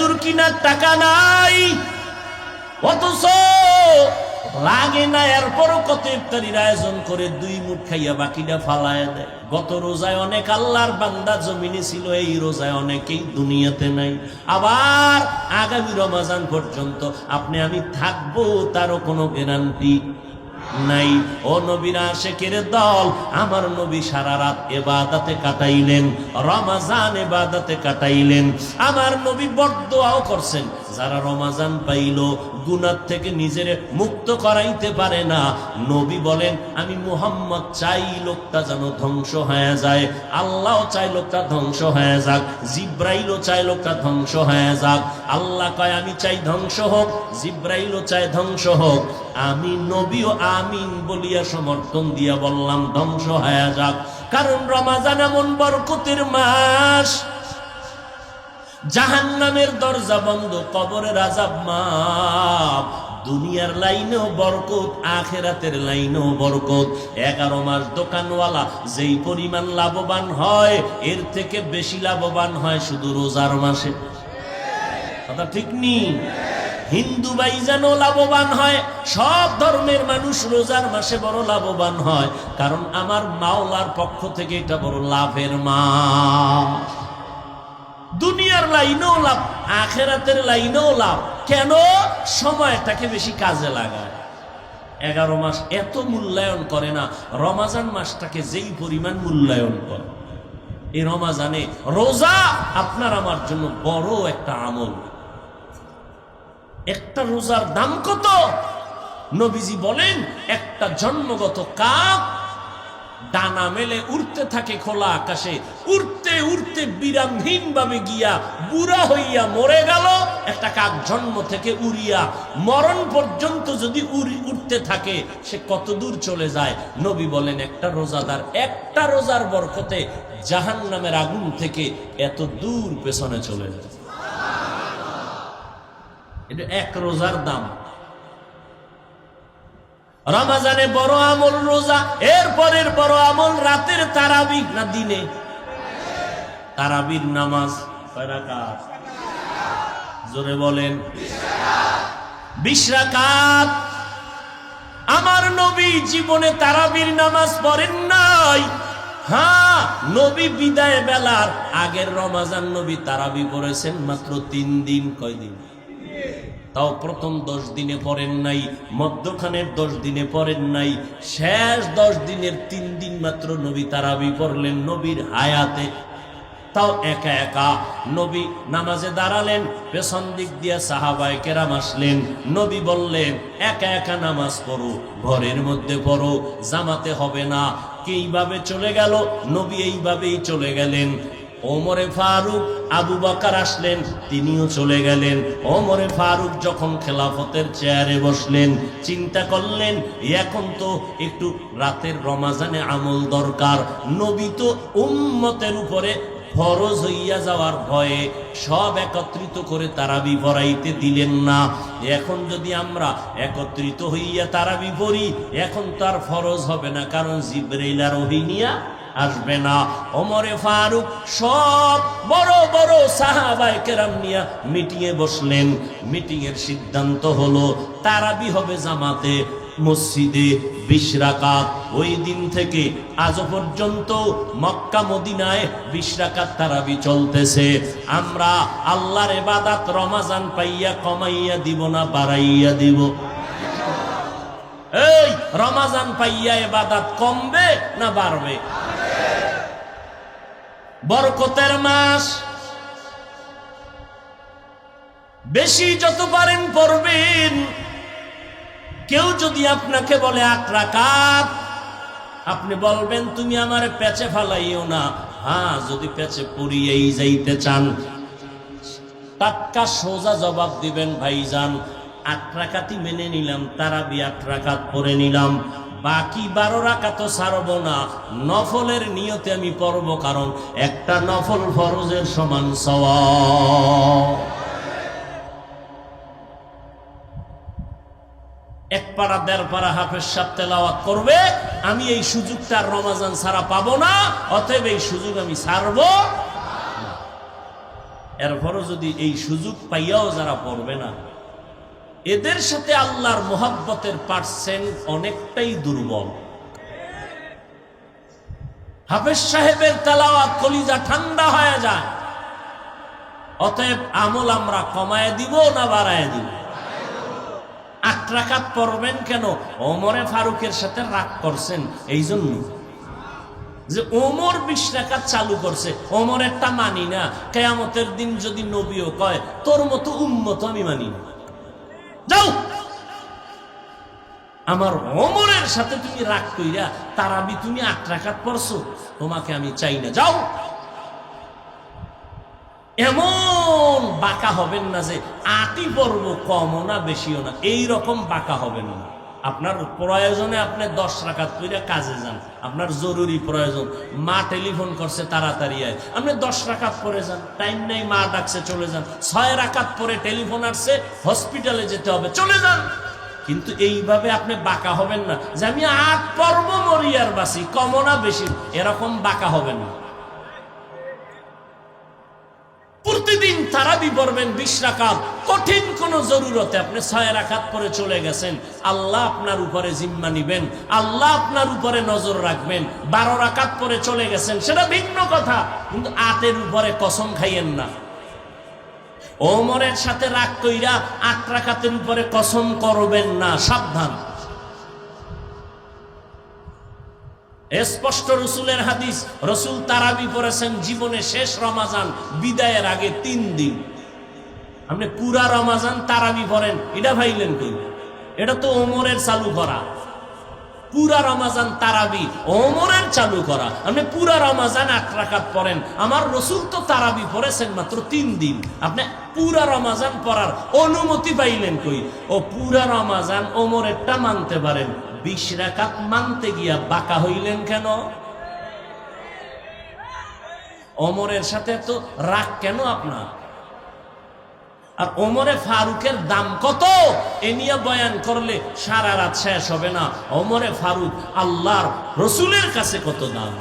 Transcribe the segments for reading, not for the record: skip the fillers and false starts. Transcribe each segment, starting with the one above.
খেজুর কিনার টাকা নাই, অথচ লাগে না, এরপরও কত ইফতারির আয়োজন করে 2 মুঠ খাইয়া বাকিটা ফালায় দেয়। গত রোজায় অনেক আল্লাহর বান্দা জমিনে ছিল, এই রোজায় অনেকেই দুনিয়াতে নাই। আবার আগামী রমজান পর্যন্ত আপনি আমি থাকবো, তারও কোনো গ্যারান্টি নাই। ও নবীর আশিকের দল, আমার নবী সারা রাত ইবাদতে কাটাইলেন, রমজান ইবাদতে কাটাইলেন। আমার নবী বড় দোয়াও করছেন, যারা রমজান পাইল গুনাহ থেকে নিজের মুক্ত করাইতে পারে না, নবী বলেন আমি মুহাম্মদ চাই লোকটা যেন ধ্বংস হয়ে যায়, আল্লাহ চাই লোকটা ধ্বংস হয়ে যাক, জিব্রাইলও চাই লোকটা ধ্বংস হয়ে যাক। আল্লাহ কয় আমি চাই ধ্বংস হোক, জিব্রাইলও চাই ধ্বংস হোক, আমি নবীও আমিন বলিয়া সমর্থন দিয়া বললাম ধ্বংস হয়ে যাক। কারণ রমজান এমন বরকতের মাস, জাহান্নামের দরজা বন্ধ, কবরের আযাব মাফ, দুনিয়ার লাইনেও বরকত, আখিরাতের লাইনেও বরকত। 11 মাস দোকানওয়ালা যেই পরিমাণ লাভবান হয়, এর থেকে বেশি লাভবান হয় শুধু রোজার মাসে। কথা ঠিক নি? হিন্দু ভাইজানও লাভবান হয়, সব ধর্মের মানুষ রোজার মাসে বড় লাভবান হয়, কারণ আমার মাওলার পক্ষ থেকে এটা বড় লাভের মাস। দুনিয়ার লাইনেও লাভ, আখিরাতের লাইনেও লাভ। কেন? সময়টাকে বেশি কাজে লাগায়। 11 মাস এত মূল্যায়ন করে না, রমজান মাসটাকে যেই পরিমাণ মূল্যায়ন করে। এই রমজানে রোজা আপনার আমার জন্য বড় একটা আমল। একটা রোজার দাম কত? নবীজি বলেন একটা জন্মগত কাক ডানা মেলে উড়তে থাকে খোলা আকাশে, উড়তে উড়তে বিরামহীন ভাবে গিয়া বুড়া হইয়া মরে গেল। একটা কাক জন্ম থেকে উড়িয়া মরণ পর্যন্ত যদি উড়তে থাকে, সে কত দূর চলে যায়। নবী বলেন একটা রোজাদার একটা রোজার বরকতে জাহান্নামের আগুন থেকে এত দূর পেছনে চলে যায়। এটা এক রোজার দাম। রমজানে বড় আমল রোজা, এর পরের বড় আমল রাতের তারাবি না দিনে? তারাবির নামাজ কয় রাকাত? জোরে বলেন। 20 রাকাত। আমার নবী জীবনে তারাবির নামাজ পড়েন নাই। হ্যাঁ, নবী বিদায় বেলার আগের রমজান নবী তারাবি পড়েছেন মাত্র 3 দিন। কয় দিন? তাও প্রথম 10 দিনে পড়েন নাই, মধ্যখানের 10 দিনে পড়েন নাই, শেষ 10 দিনের 3 দিন মাত্র নবী তারাবি পড়লেন নবীর হায়াতে। তাও একা একা নবী নামাজে দাঁড়ালেন, পেছন দিক দিয়ে সাহাবায়ে কেরাম আসলেন। নবী বললেন একা একা নামাজ পড়ো, ঘরের মধ্যে পড়ো, জামাতে হবে না। কিভাবে চলে গেল? নবী এইভাবেই চলে গেলেন। ওমরে ফারুক, আবু বকর আসলেন, তিনিও চলে গেলেন। ওমরে ফারুক যখন খেলাফতের চেয়ারে বসলেন, চিন্তা করলেন এখন তো একটু রাতের রমজানে আমল দরকার। নবী তো উম্মতের উপরে ফরজ হইয়া যাওয়ার ভয়ে সব একত্রিত করে তারাবি পড়াইতে দিলেন না। এখন যদি আমরা একত্রিত হইয়া তারাবি পড়ি, এখন তার ফরজ হবে না, কারণ জিবরাইল আর ওহী নিয়া আসবে না। ওমরে ফারুক সব বড় বড় সাহাবায়ে কেরাম নিয়া মিটিংয়ে বসলেন। মিটিংয়ের সিদ্ধান্ত হলো তারাবি হবে জামাতে মসজিদে 20 রাকাত। ওই দিন থেকে আজ পর্যন্ত মক্কা মদিনায় 20 রাকাত তারাবি চলতেছে। আমরা আল্লাহর ইবাদত রমজান পাইয়া কমাইয়া দিব না বাড়াইয়া দিব? এই রমজান পাইয়া ইবাদত কমবে না বাড়বে? বরকতের মাস, বেশি যত পারেন পড়বেন। কেউ যদি আপনাকে বলে 8 রাকাত, আপনি বলবেন তুমি আমারে পেছে ফালাইও না। হ্যাঁ, যদি পেছে পড়িয়েই যাইতে চান, টাটকা সোজা জবাব দিবেন ভাইজান 8 রাকাতই মেনে নিলাম, তারাবি 8 রাকাত পড়ে নিলাম, বাকি 12 রাকাতও ছাড়ব না, নফলের নিয়তে আমি পড়ব, কারণ একটা নফল ফরজের সমান সওয়াব। 1 পারা 1.5 পারা হাফেজ সাহেব তেলাওয়াত করবে, আমি এই সুযোগটা রমজান ছাড়া পাবো না, অতএব এই সুযোগ আমি ছাড়ব না। এরপরও যদি এই সুযোগ পাইয়াও যারা পড়বে না, এদের সাথে আল্লাহর মোহাব্বতের পার্সেন্ট অনেকটাই দুর্বল। হাফেজ সাহেবের তেলাওয়াত কলিজা ঠান্ডা হয়ে যায়। অতএব আমল আমরা কমায় দিব না বাড়ায় দিব? 8 রাকাত পড়বেন কেন? ওমরে ফারুকের সাথে রাগ করছেন এই জন্য যে ওমর 20 রাকাত চালু করছে, ওমরেরটা মানি না। কিয়ামতের দিন যদি নবীও কয় তোর মতো উম্মত আমি মানি না, যাও। আমার ওমরের সাথে তুমি রাগ কইরা তারাবি তুমি 8 রাকাত পড়ছো, তোমাকে আমি চাই না, যাও। এমন বাঁকা হবেন না যে 8ই পড়ব, কমও না বেশিও না, এই রকম বাঁকা হবেন না। আপনার প্রয়োজনে আপনি 10 রাকাত কইরা কাজে যান, আপনার জরুরি প্রয়োজন, মা টেলিফোন করছে তাড়াতাড়ি আয়, আপনি 10 রাকাত পড়ে যান। টাইম নাই, মা ডাকছে চলে যান। 6 রাকাত পরে টেলিফোন আসছে হসপিটালে যেতে হবে, চলে যান। কিন্তু এইভাবে আপনি বাঁকা হবেন না যে আমি 8 পর্ব মরি আর বাসি, কমও না বেশি, এরকম বাঁকা হবেন না। প্রতিদিন তারাবি পড়বেন 20 রাকাত। কঠিন কোন জরুরতে আপনি 6 রাকাত পরে চলে গেছেন, আল্লাহ আপনার উপরে জিম্মা নিবেন, আল্লাহ আপনার উপরে নজর রাখবেন। 12 রাকাত পরে চলে গেছেন, সেটা ভিন্ন কথা, কিন্তু 8-এর উপরে কসম খাইয়েন না। ওমরের সাথে রাগ কইরা 8 রাকাতের উপরে কসম করবেন না, সাবধান। স্পষ্ট রসুলের হাদিস, রসুল তারাবি পড়েছেন জীবনে শেষ রমাজান বিদায়ের আগে 3 দিন। আপনি পুরা রমাজান তারাবি পড়েন, এটা ভাইলেন কই? এটা তো ওমরের চালু করা। পুরা রমাজান তারাবি ওমরের চালু করা। আপনি পুরা রমাজান 8 রাকাত পড়েন, আমার রসুল তো তারাবি পড়েছেন মাত্র 3 দিন। আপনি পুরা রমাজান পড়ার অনুমতি পাইলেন কই? ও পুরা রমাজান ওমরেরটা মানতে পারেন, 20 রাকাত মানতে গিয়া বাঁকা হইলেন কেন? ওমরের সাথে তো রাগ কেন আপনার? আর ওমরে ফারুকের দাম কত এ নিয়ে বয়ান করলে সারা রাত শেষ হবে না। ওমরে ফারুক আল্লাহর রসুলের কাছে কত দাম,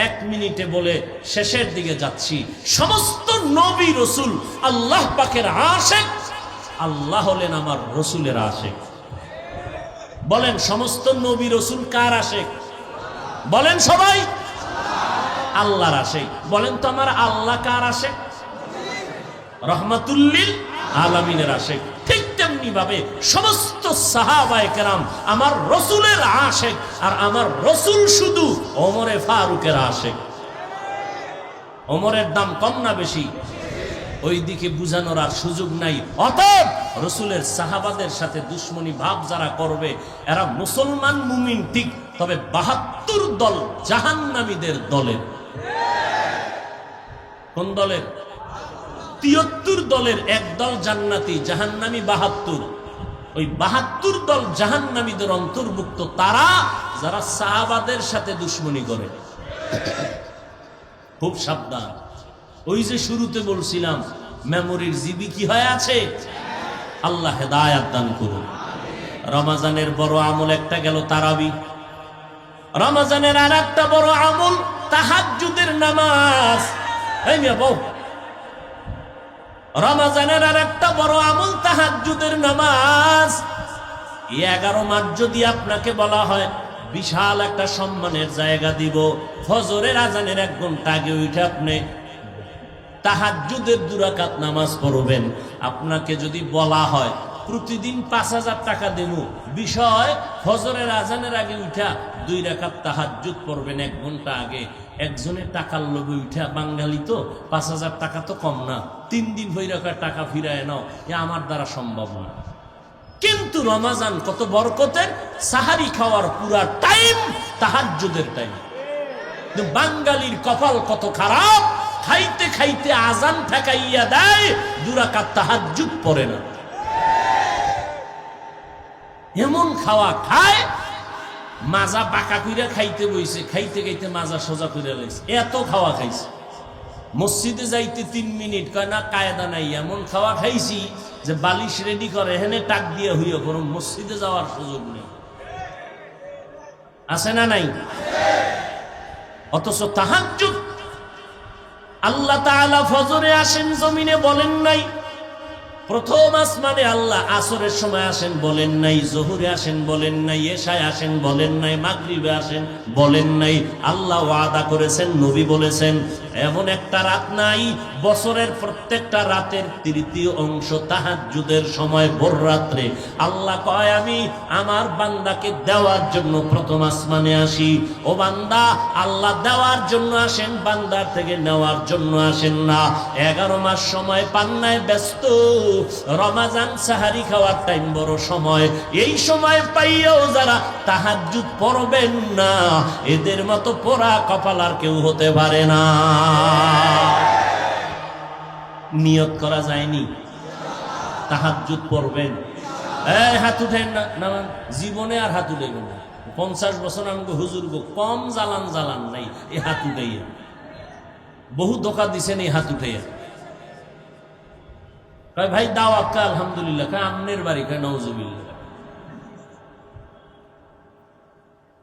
1 মিনিটে বলে শেষের দিকে যাচ্ছি। সমস্ত নবী রসুল আল্লাহ পাকের আশিক, আল্লাহ হলেন আমার রসুলের আশিক। বলেন সমস্ত নবী রসুল কার আশিক? বলেন সবাই আল্লাহর আশিক। বলেন তো আমার আল্লাহ কার আশিক? রহমাতুল্লিল আলামিনের আশিক। ঠিক তেমনি ভাবে সমস্ত সাহাবায়ে কেরাম আমার রসুলের আশিক, আর আমার রসুল শুধু ওমরে ফারুকের আশিক। ওমরের দাম কম না বেশি? ওই দিকে বুঝানোর আর সুযোগ নাই। অতএব রসুলের সাহাবাদের সাথে দুশ্মনী ভাব যারা করবে এরা মুসলমান মুমিন ঠিক, তবে 72 দল জাহান্নামীদের দলের। কোন দলের? 73 দলের এক দল জান্নাতি, জাহান্নামী 72। ওই 72 দল জাহান্নামীদের অন্তর্ভুক্ত তারা যারা সাহাবাদের সাথে দুশ্মনী করে। খুব সাবধান। ওই যে শুরুতে বলছিলাম মেমোরির জিবি কি হয়ে আছে? আল্লাহ হেদায়াত দান করুন। রমাজানের বড় আমল একটা গেল তারাবি। রমাজানের আর একটা বড় আমল তাহাজ্জুদের নামাজ। এই মিয়া বউ, রমাজানের আর একটা বড় আমল তাহাজ্জুদের নামাজ। 11 মাস যদি আপনাকে বলা হয় বিশাল একটা সম্মানের জায়গা দিব, ফজরের আজানের 1 ঘন্টা আগে উঠে আপনি তাহাজ্জুদের 2 রাকাত নামাজ পড়বেন, আপনাকে যদি বলা হয় প্রতিদিন 5000 টাকা দেব, বিষয় ফজরের আজানের আগে উঠা 2 রাকাত তাহাজ্জুদ পড়বেন 1 ঘন্টা আগে। একজনের টাকার লোভে উঠা, বাঙালি তো 5000 টাকা তো কম না, 3 দিন হয়ে রাখার টাকা ফিরায় নাও, এ আমার দ্বারা সম্ভব না। কিন্তু রমাজান কত বরকতের, সাহারি খাওয়ার পুরা টাইম তাহাজ্জুদের টাইম। বাঙালির কপাল কত খারাপ, খাইতে খাইতে আজান ঠেকাইয়া দেয়, 2 রাকাত তাহাজ্জুদ পড়ে না। এমন খাওয়া খায়, মাজা বাঁকা কইরা খাইতে বইছে, খাইতে খাইতে মাজা সোজা কইরা লাইছে, এত খাওয়া খাইছে। মসজিদে যাইতে 3 মিনিট, কয় না কায়দা নাই। এমন খাওয়া খাইছি যে বালিশ রেডি করে হেনে টাক দিয়ে হইয়া বরং মসজিদে যাওয়ার সুযোগ নেই। আছে না নাই? অথচ তাহাজ্জুদ আল্লাহ তাআলা ফজরে আসেন জমিনে বলেন নাই, প্রথম আসমানে আল্লাহ আসরের সময় আসেন বলেন নাই, জোহরে আসেন বলেন নাই, এশায় আসেন বলেন নাই, মাগরিবে আসেন বলেন নাই। আল্লাহ ওয়াদা করেছেন, নবী বলেছেন, এমন একটা রাত নাই বছরের প্রত্যেকটা রাতের তৃতীয় অংশ তাহাজ্জুদের সময় ভোর রাত্রে আল্লাহ কয় আমি আমার বান্দাকে দেওয়ার জন্য প্রথম আসমানে আসি। ও বান্দা, আল্লাহ দেওয়ার জন্য আসেন, বান্দার থেকে নেওয়ার জন্য আসেন না। 11 মাস সময় পান্নায় ব্যস্ত, রমাজান সাহারি খাওয়ার টাইম বড় সময়, এই সময় পাইয়াও যারা তাহাজ্জুদ পড়বেন না, এদের মতো পোড়া কপাল আর কেউ হতে পারে না। নিয়ত করা যায়নি তাহাজ্জুদ পড়বেন? হাত উঠেন না, না জীবনে আর হাত উঠাইবেন না। 50 বছর আমাকে হুজুর গো কম জ্বালান নাই, এই হাত উঠাইয়া বহু ধোকা দিছেন এই হাত উঠাইয়া। কয় ভাই দাওয়াত, কা আলহামদুলিল্লাহ, কা আমনের বাড়ি, কয় নাউজুবিল্লাহ।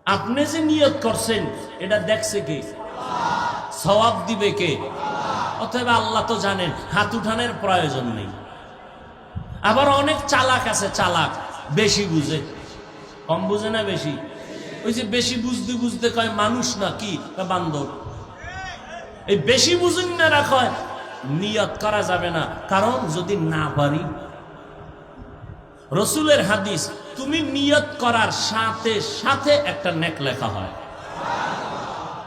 আপনি যে নিয়ত করছেন এটা দেখছে কে? সওয়াব দিবে কে? অতএব আল্লাহ তো জানেন, হাত উঠানোর প্রয়োজন নেই। আবার অনেক চালাক আছে, চালাক বেশি বুঝে, কম বুঝে না বেশি। ওই যে বেশি বুঝতে বুঝতে কয় মানুষ না কি বান্দর। এই বেশি বুঝুন না রাখয় নিয়ত করা যাবে না, কারণ যদি না পারি, রসুলের হাদিস, তুমি নিয়ত করার সাথে সাথে একটা নেক লেখা হয়।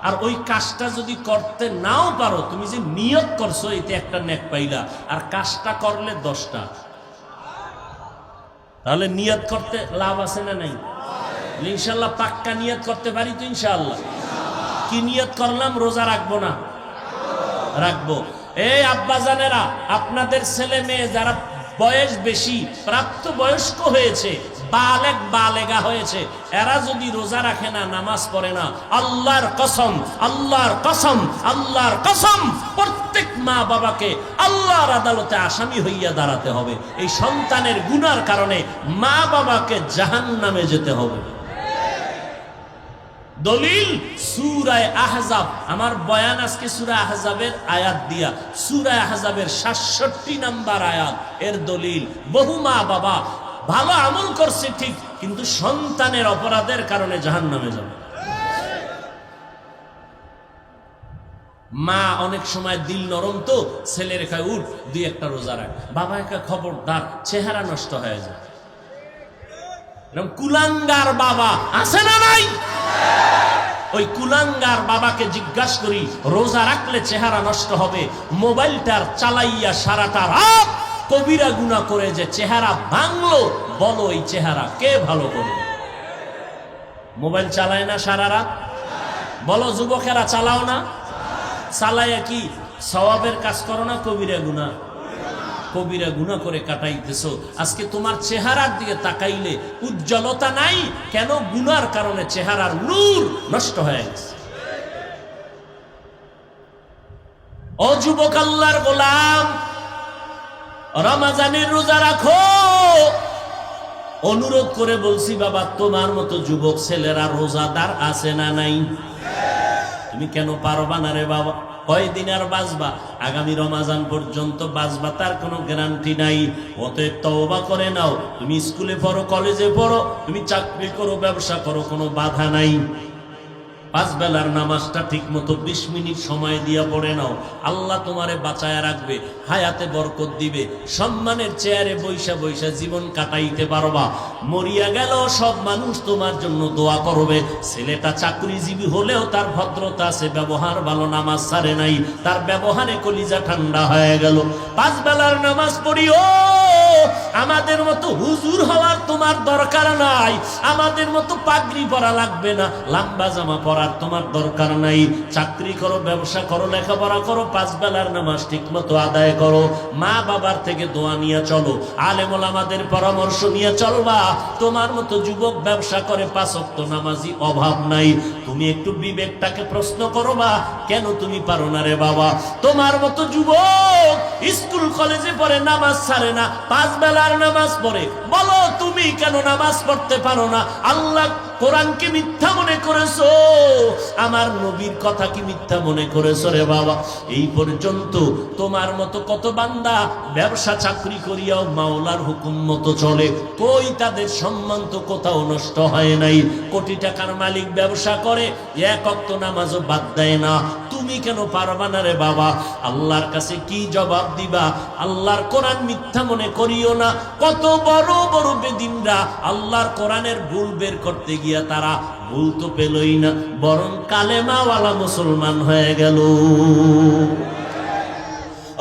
আর ওই কাজটা যদি করতে নাও পারো, তুমি যে নিয়ত করছো এতে একটা নেক পাইলা, আর কাজটা করলে 10টা। তাহলে নিয়ত করতে লাভ আছে না নাই? ইনশাল্লাহ পাক্কা নিয়ত করতে পারি তো ইনশাআল্লাহ। কি নিয়ত করলাম? রোজা রাখবো না? রাখবো। এই আব্বাজানেরা, আপনাদের ছেলে মেয়ে যারা বয়স বেশি, প্রাপ্ত বয়স্ক হয়েছে, বালেগ বালেগা হয়েছে, এরা যদি রোজা রাখে না, নামাজ পড়ে না, আল্লাহর কসম, আল্লাহর কসম, আল্লাহর কসম, প্রত্যেক মা বাবাকে আল্লাহর আদালতে আসামি হইয়া দাঁড়াতে হবে। এই সন্তানের গুনার কারণে মা বাবাকে জাহান্নামে যেতে হবে। দলিল সূরা আহজাব। আমার বয়ান আজকে সূরা আহজাবের আয়াত দিয়া, সূরা আহজাবের ৬৭ নম্বর আয়াত এর দলিল। বহু মা বাবা ভালো আমল করছে ঠিক, কিন্তু সন্তানের অপরাধের কারণে জাহান্নামে যাবে। মা অনেক সময় দিল নরম তো, ছেলে রেখায় উঠ 2-1টা রোজা রাখ, বাবা একা খবরদার, চেহারা নষ্ট হয়ে যায়। এরকম কুলাঙ্গার বাবা আছে না নাই? ওই কুলাঙ্গার বাবাকে জিজ্ঞাসা করি, রোজা রাখলে চেহারা নষ্ট হবে, মোবাইলটার চালাইয়া সারাটা রাত কবিরা গুনাহ করে যে চেহারা ভাঙলো, বলো এই চেহারা কে ভালো করবে? মোবাইল চালায় না সারা রাত? বলো যুবকেরা চালাও না? চালাইয়া কি সওয়াবের কাজ করো না কবিরা গুনাহ? কবিরা গুনাহ করে কাটাইতেছো। আজকে তোমার চেহারার দিকে তাকাইলে উজ্জ্বলতা নাই কেন? গুনার কারণে চেহারার নূর নষ্ট হয়ে গেছে। ও যুবক আল্লাহর গোলাম, রমজানের রোজা রাখো। অনুরোধ করে বলছি বাবা, তোমার মতো যুবক ছেলেরা রোজাদার আছে না নাই? তুমি কেন পারবা না রে বাবা? কয়দিন আর বাঁচবা? আগামী রমজান পর্যন্ত বাঁচবা, তার কোনো গ্যারান্টি নাই। অতএব তওবা করে নাও। তুমি স্কুলে পড়ো, কলেজে পড়ো, তুমি চাকরি করো, ব্যবসা করো, কোনো বাধা নাই। 5 বেলার নামাজটা ঠিক মতো 20 মিনিট সময় দিয়া পড়ে নাও। আল্লাহ তোমারে বাঁচায়া রাখবে, হায়াতে বরকত দিবে, সম্মানের চেয়ারে বৈশা বৈশা জীবন কাটাইতে পারবা। মরিয়া গেল সব মানুষ তোমার জন্য দোয়া করবে। ছেলেটা চাকরিজীবী হলেও তার ভদ্রতা আছে, ব্যবহার ভালো, নামাজ ছাড়ে নাই, তার ব্যবহারে কলিজা ঠান্ডা হয়ে গেল। 5 বেলার নামাজ পড়িও। আমাদের মতো হুজুর হওয়ার তোমার দরকার নাই, আমাদের মতো পাগড়ি পরা লাগবে না, লম্বা জামা পরার তোমার দরকার নাই। চাকরি করো, ব্যবসা করো, লেখাপড়া করো, 5 বেলার নামাজ ঠিক মতো আদায় করো। মা বাবার থেকে দোয়া নিয়ে চলো, আলেম ওলামাদের পরামর্শ নিয়ে চলবা। তোমার মতো যুবক ব্যবসা করে 5 ওয়াক্ত নামাজি অভাব নাই। তুমি একটু বিবেকটাকে প্রশ্ন করবা, কেন তুমি পারো না রে বাবা? তোমার মতো যুবক স্কুল কলেজে পড়ে, নামাজ ছাড়ে না, 5 বেলার নামাজ পড়ে, বলো তুমি কেন নামাজ পড়তে পারো না? আল্লাহ কোরআনকে মিথ্যা মনে করেছো, আমার নবীর কথা কি মিথ্যা মনে করেছো রে বাবা? এই পর্যন্ত তোমার মতো কত বান্দা ব্যবসা চাকরি করিয়াও মাওলার হুকুম মতো চলে, কই তাদের সম্মান তো কোথাও নষ্ট হয় নাই। কোটি টাকার মালিক ব্যবসা করে, এক ওয়াক্ত নামাজও বাদ দেয় না, তুমি কেন পারবা না রে বাবা? আল্লাহর কাছে কি জবাব দিবা? আল্লাহর কোরআন মিথ্যা মনে করিও না। কত বড় বড় বেদিনরা আল্লাহর কোরআনের ভুল বের করতে গিয়া তারা ভুল তো পেলই না, বরং কালেমাওয়ালা মুসলমান হয়ে গেল।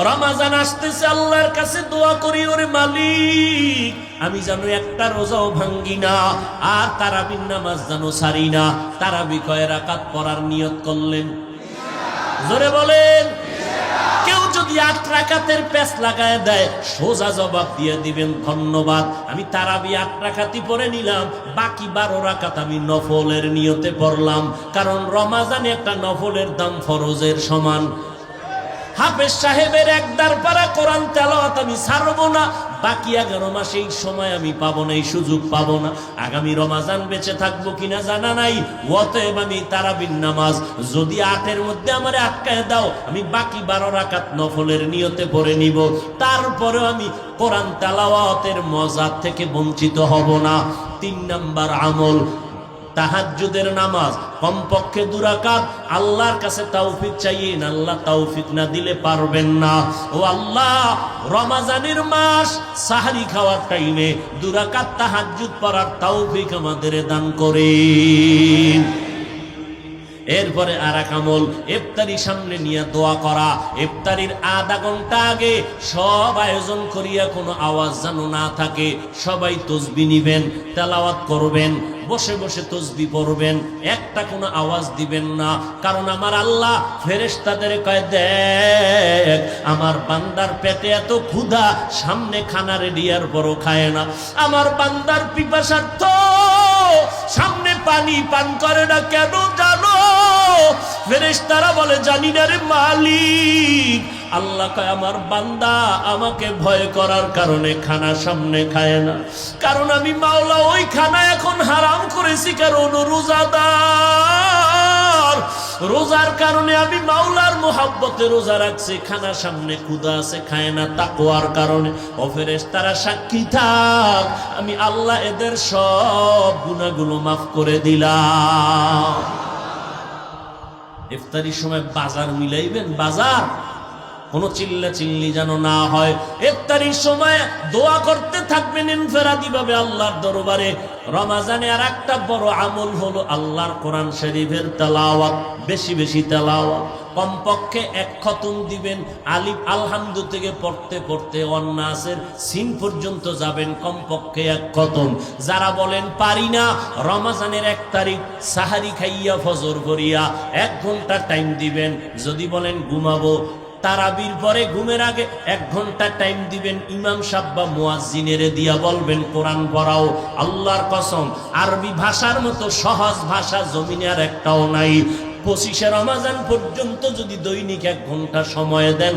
রমাজান আসতেছে, আল্লাহর কাছে দোয়া করি, ওরে মালিক আমি যেন একটা রোজাও ভাঙ্গি না, আর তারাবির নামাজ যেন সারি না। তারাবি কয় রাকাত পড়ার নিয়ত করলেন? জোরে বলেন। কেউ যদি 8 রাকাতের পেছ লাগায় দেয়, সোজা জবাব দিয়ে দিবেন ধন্যবাদ, আমি তারাবি 8 রাকাতই পড়ে নিলাম, বাকি 12 রাকাত আমি নফলের নিয়তে পড়লাম। কারণ রমাজানে একটা নফলের দাম ফরজের সমান। হাফেজ সাহেবের একদার পারা কোরআন তেলাওয়াত আমি ছাড়বো না, বাকি 11 মাস এই সময় আমি পাবো না, এই সুযোগ পাবো না। আগামী রমাজান বেঁচে থাকবো কিনা জানা নাই, অতএব আমি তারাবির নামাজ যদি 8-এর মধ্যে আমার আটকায় দাও, আমি বাকি 12 রাকাত নফলের নিয়তে পড়ে নিব, তারপরেও আমি কোরআন তেলাওয়াতের মজা থেকে বঞ্চিত হব না। 3 নাম্বার আমল, তাহাজ্জুদের নামাজ কমপক্ষে 2 রাকাত। আল্লাহর কাছে তৌফিক চাইয়েন, আল্লাহ তৌফিক না দিলে পারবেন না। ও আল্লাহ, রমজানের মাস সাহরি খাওয়ার টাইমে 2 রাকাত তাহাজ্জুদ পড়ার তৌফিক আমাদের দান করেন। এরপরে আরেক আমল, ইফতারি সামনে নিয়ে দোয়া করা। ইফতারির আধা ঘন্টা আগে সব আয়োজন করিয়া কোনো আওয়াজ যেন না থাকে, সবাই তসবিহ নিবেন, তেলাওয়াত করবেন, বসে বসে তসবিহ পড়বেন, একটা কোনো আওয়াজ দিবেন না। কারণ আমার আল্লাহ ফেরেশতাদের কয়, দেখ আমার বান্দার পেটে এত ক্ষুধা, সামনে খানা রেডিয়ার পরও খায় না। আমার বান্দার পিপাসার্থ, সামনে পানি পান করে না, কেন জানো? ফেরেশতারা বলে, জানি না রে মালিক। আল্লাহ কয়, আমার বান্দা আমাকে ভয় করার কারণে খানা সামনে খায় না। কারণ আমি মাওলা ওই খানা এখন হারাম করেছি, কারণ রোজাদার, রোজার কারণে আমি মাওলার মোহাব্বতে রোজা রাখছি, খানা সামনে ক্ষুধা আছে খায় না, তাকওয়ার কারণে। ও ফেরেশতারা সাক্ষী থাক, আমি আল্লাহ এদের সব গুনাহগুলো মাফ করে দিলাম। ইফতারির সময় বাজার মিলাইবেন, বাজার কোনো চিল্লা চিল্লি যেন না হয়। ইফতারির সময় দোয়া করতে থাকবেন ইনফেরাদি ভাবে আল্লাহর দরবারে। রমাজানে আর একটা বড় আমল হলো আল্লাহর কোরআন শরীফের তেলাওয়াত, বেশি বেশি তেলাওয়াত। কমপক্ষে 1 খতম দিবেন, আলিফ আলহামদু থেকে পড়তে পড়তে ওয়ান্নাসের সিন পর্যন্ত যাবেন, কমপক্ষে 1 খতম। যারা বলেন পারি না, রমাজানের 1 তারিখ সাহারি খাইয়া ফজর করিয়া 1 ঘন্টা টাইম দিবেন। যদি বলেন ঘুমাবো, তারাবির পরে ঘুমের আগে 1 ঘন্টা টাইম দিবেন, ইমাম সাহেব বা মুয়াজ্জিনের দিয়া বলবেন কোরআন পড়াও। আল্লাহর কসম, আরবি ভাষার মতো সহজ ভাষা জমিনে আর একটাও নাই। 25শে রমাজান পর্যন্ত যদি দৈনিক 1 ঘন্টা সময় দেন,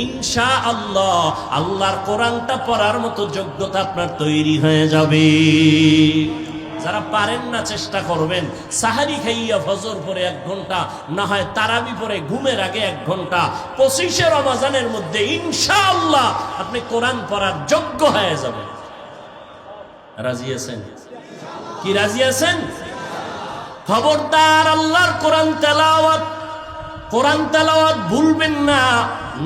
ইনশাআল্লাহ আল্লাহর কোরআনটা পড়ার মতো যোগ্যতা আপনার তৈরি হয়ে যাবে। যারা পারেন না চেষ্টা করবেন, সাহারি খাইয়া ফজর পরে 1 ঘন্টা, না হয় তারাবি পরে ঘুমের আগে 1 ঘন্টা, 25শে রমাজানের মধ্যে ইনশাআল্লাহ আপনি কোরআন পড়ার যোগ্য হয়ে যাবেন। রাজি আছেন কি? রাজি আছেন? খবরদার, আল্লাহর কোরআন তেলাওয়াত ভুলবেন না।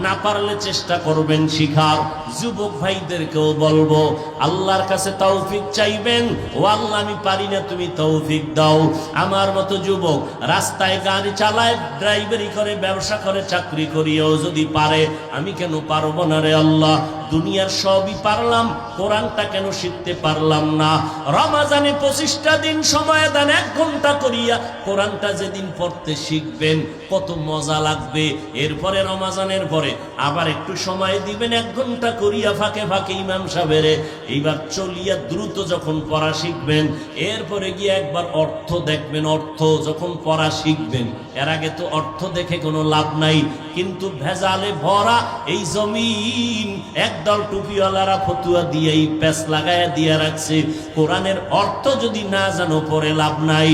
না পারলে চেষ্টা করবেন শিখার। যুবক ভাইদেরকেও বলবো, আল্লাহর কাছে তৌফিক চাইবেন। ও আল্লাহ, আমি পারি না, তুমি তৌফিক দাও। আমার মতো যুবক রাস্তায় গাড়ি চালায়, ড্রাইভারি করে, ব্যবসা করে, চাকরি করিও যদি পারে, আমি কেন পারবো না রে আল্লাহ? দুনিয়ার সবই পারলাম, কোরআনটা কেন শিখতে পারলাম না? রমাজানে 25টা দিন সময় দেন, 1 ঘন্টা করিয়া কোরআনটা যেদিন পড়তে শিখবেন কত মজা লাগবে। এরপরে রমাজানের পরে আবার একটু সময় দিবেন, 1 ঘন্টা করিয়া ফাঁকে ফাঁকে ইমাম সাহেবের। এইবার চলিয়া দ্রুত যখন পড়া শিখবেন, এরপরে গিয়ে একবার অর্থ দেখবেন। অর্থ যখন পড়া শিখবেন, এর আগে তো অর্থ দেখে কোনো লাভ নাই, কিন্তু ভেজালে ভরা এই জমিন, 1 একদল টুপিওয়ালারা ফতুয়া দিয়েই প্যাচ লাগায়া দিয়া রাখছে, কোরআনের অর্থ যদি না জানো পরে লাভ নাই।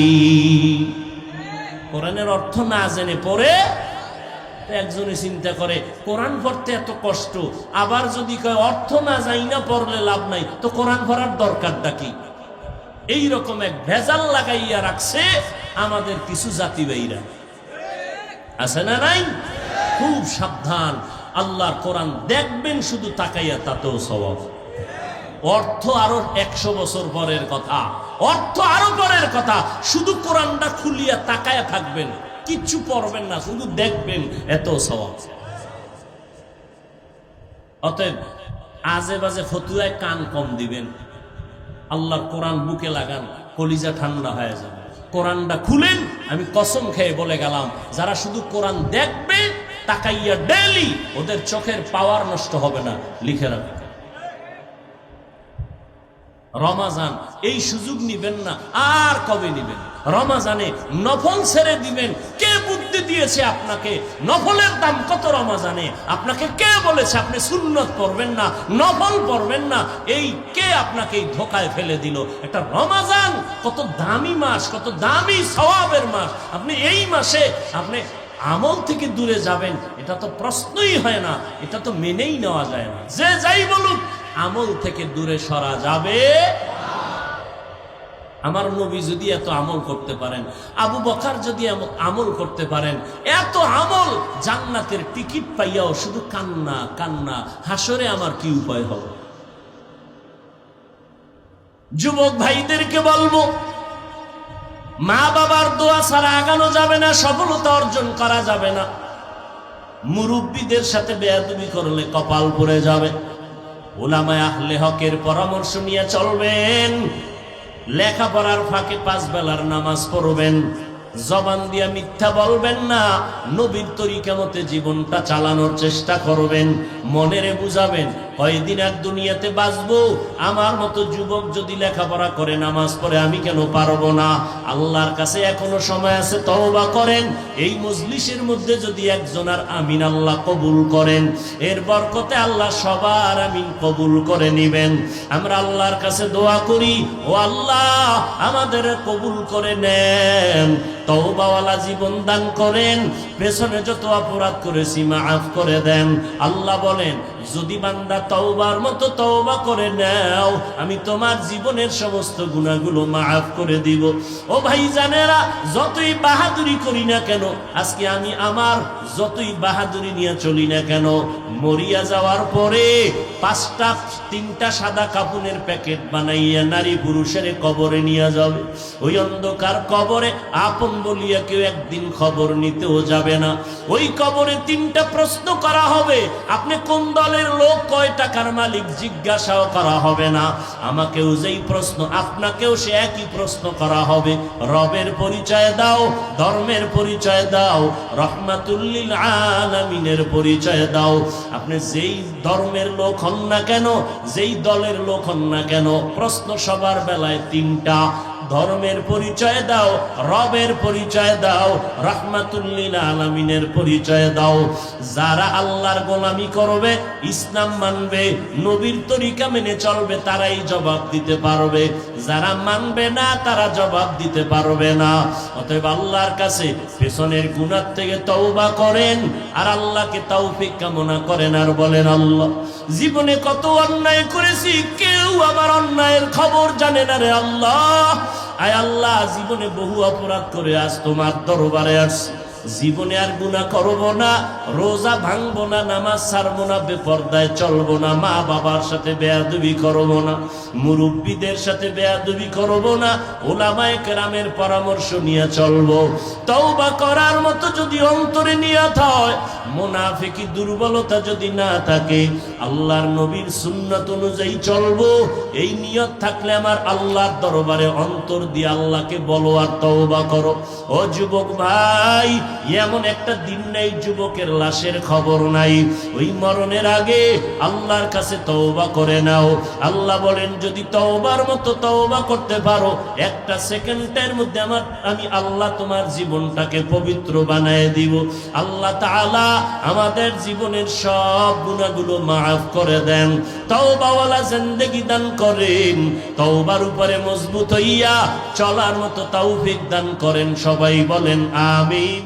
কোরআনের অর্থ না জেনে পড়ে একজনে চিন্তা করে কোরআন পড়তে এত কষ্ট, আবার যদি কয় অর্থ না যাই না পড়লে লাভ নাই, তো কোরআন পড়ার দরকারটা কি? এইরকম এক ভেজাল লাগাইয়া রাখছে আমাদের কিছু জাতিবাহীরা, আছে না নাই? খুব সাবধান, আল্লাহর কোরআন দেখবেন শুধু তাকাইয়া, তাতেও সওয়াব। অর্থ আরো 100 বছর পরের কথা, অর্থ আরো পরের কথা, শুধু কোরআনটা খুলিয়া তাকায়া থাকবেন, কিচ্ছু পড়বেন না, শুধু দেখবেন, এত সওয়াব। অতএব আজে বাজে ফতুয়ায় কান কম দিবেন, আল্লাহর কোরআন বুকে লাগান, কলিজা ঠান্ডা হয়ে যাবে। কোরআনটা খুলেন, আমি কসম খেয়ে বলে গেলাম, যারা শুধু কোরআন দেখবে তাকাইয়া ডেইলি, ওদের চোখের পাওয়ার নষ্ট হবে না। লিখে রাখবেন, রমাজান এই সুযোগ নিবেন না, আর কবে নিবেন? রমাজানে নফল ছেড়ে দিবেন। কে বুদ্ধি দিয়েছে আপনাকে? নফলের দাম কত রমাজানে? আপনাকে কে বলেছে আপনি সুন্নত পড়বেন না, নফল পড়বেন না? এই কে আপনাকে এই ধোকায় ফেলে দিল? একটা রমাজান কত দামি মাস, কত দামি সওয়াবের মাস, আপনি এই মাসে আপনি আমল থেকে দূরে যাবেন, এটা তো প্রশ্নই হয় না, এটা তো মেনেই নেওয়া যায় না। যে যাই বলুক, আমল থেকে দূরে সরা যাবে। আমার নবী যদি এত আমল করতে পারেন, আবু বকর যদি আমল করতে পারেন, এত আমল, জান্নাতের টিকিট পাইয়াও শুধু কান্না কান্না, হাসরে আমার কি উপায় হবে? যুবক ভাইদেরকে বলবো, মা বাবার দোয়া ছাড়া আগানো যাবে না, সফলতা অর্জন করা যাবে না। মুরব্বীদের সাথে বেয়াদবি করলে কপাল পড়ে যাবে। উলামায়ে আহলে হকের পরামর্শ নিয়ে চলবেন। লেখাপড়ার ফাঁকে 5 বেলার নামাজ পড়বেন। জবান দিয়া মিথ্যা বলবেন না। নবীর তরিকা মতে জীবনটা চালানোর চেষ্টা করবেন। মনেরে বুঝাবেন, কয়দিন আর দুনিয়াতে বাঁচবো, আমার মতো যুবক যদি লেখাপড়া করে নামাজ পড়ে আমি কেন পারবো না? আল্লাহর কাছে এখনো সময় আছে, তওবা করেন। এই মজলিসের মধ্যে যদি একজন আর আমিন আল্লাহ কবুল করেন, এর বরকতে আল্লাহ সবার আমিন কবুল করে নিবেন। আমরা আল্লাহর কাছে দোয়া করি, ও আল্লাহ আমাদের কবুল করে নেন, তওবাওয়ালা জীবন দান করেন, পেছনে যত অপরাধ করেছি মাফ করে দেন। আল্লাহ বলেন, যদি বান্দা তওবার মতো তওবা করে নাও, আমি তোমার জীবনের সমস্ত গুনাহগুলো মাফ করে দিব। ও ভাই জানেরা, যতই বাহাদুরি করি না কেন, আজকে আমি আমার যতই বাহাদুরি নিয়ে চলি না কেন, মরিয়া যাওয়ার পরে 3টা সাদা কাপড়ের প্যাকেট বানাইয়া নারী পুরুষের কবরে নিয়ে যাবে। ওই অন্ধকার কবরে আপন বলিয়া কেউ একদিন খবর নিতেও যাবে না। ওই কবরে 3টা প্রশ্ন করা হবে। আপনি কোন দলের লোক, কয় টাকার মালিক, জিজ্ঞাসাও করা হবে না। আমাকেও যেই প্রশ্ন, আপনাকেও সে একই প্রশ্ন করা হবে। রবের পরিচয় দাও, ধর্মের পরিচয় দাও, রহমাতুল লিল আলামিনের পরিচয় দাও। আপনি যেই ধর্মের লোক হন না কেন, যেই দলের লোক হন না কেন, প্রশ্ন সবার বেলায় 3টা। ধর্মের পরিচয় দাও, রবের পরিচয় দাও, রাহমাতুল লিল আলামিনের পরিচয় দাও। যারা আল্লাহর গোলামি করবে, ইসলাম মানবে, নবীর তরিকা মেনে চলবে, তারাই জবাব দিতে পারবে। যারা মানবে না, তারা জবাব দিতে পারবে না। অতএব আল্লাহর কাছে পেছনের গুনাহ থেকে তওবা করেন, আর আল্লাহকে তৌফিক কামনা করেন, আর বলেন, আল্লাহ জীবনে কত অন্যায় করেছি, কেউ আমার অন্যায়ের খবর জানে না রে আল্লাহ। আয় আল্লাহ, জীবনে বহু অপরাধ করে আজ তোমার দরবারে আসছি। জীবনে আর গুনাহ করব না, রোজা ভাঙবো না, নামাজ ছাড়বো না, বেপরদায় চলবো না, মা বাবার সাথে বেয়াদবি করব না, মুরব্বীদের সাথে বেয়াদবি করব না, উলামায়ে কেরামের পরামর্শ নিয়ে চলবো। তওবা করার মতো যদি অন্তরে নিয়ত হয়, মুনাফিকি দুর্বলতা যদি না থাকে, আল্লাহর নবীর সুন্নাত অনুযায়ী চলবো, এই নিয়ত থাকলে আমার আল্লাহর দরবারে অন্তর দিয়ে আল্লাহকে বলো আর তওবা করো। ও যুবক ভাই, এমন একটা দিন নাই যুবকের লাশের খবর নাই। ওই মরণের আগে আল্লাহর কাছে তওবা করে নাও। আল্লাহ বলেন যদি তওবার মতো তওবা করতে পারো, একটা সেকেন্ডের মধ্যে আমি আল্লাহ তোমার জীবনটাকে পবিত্র বানায় দিব। আল্লাহ তাআলা আমাদের জীবনের সব গুনাহগুলো মাফ করে দেন, তওবাওয়ালা জিন্দেগি দান করেন, তওবার উপরে মজবুত হইয়া চলার মতো তৌফিক দান করেন। সবাই বলেন আমিন।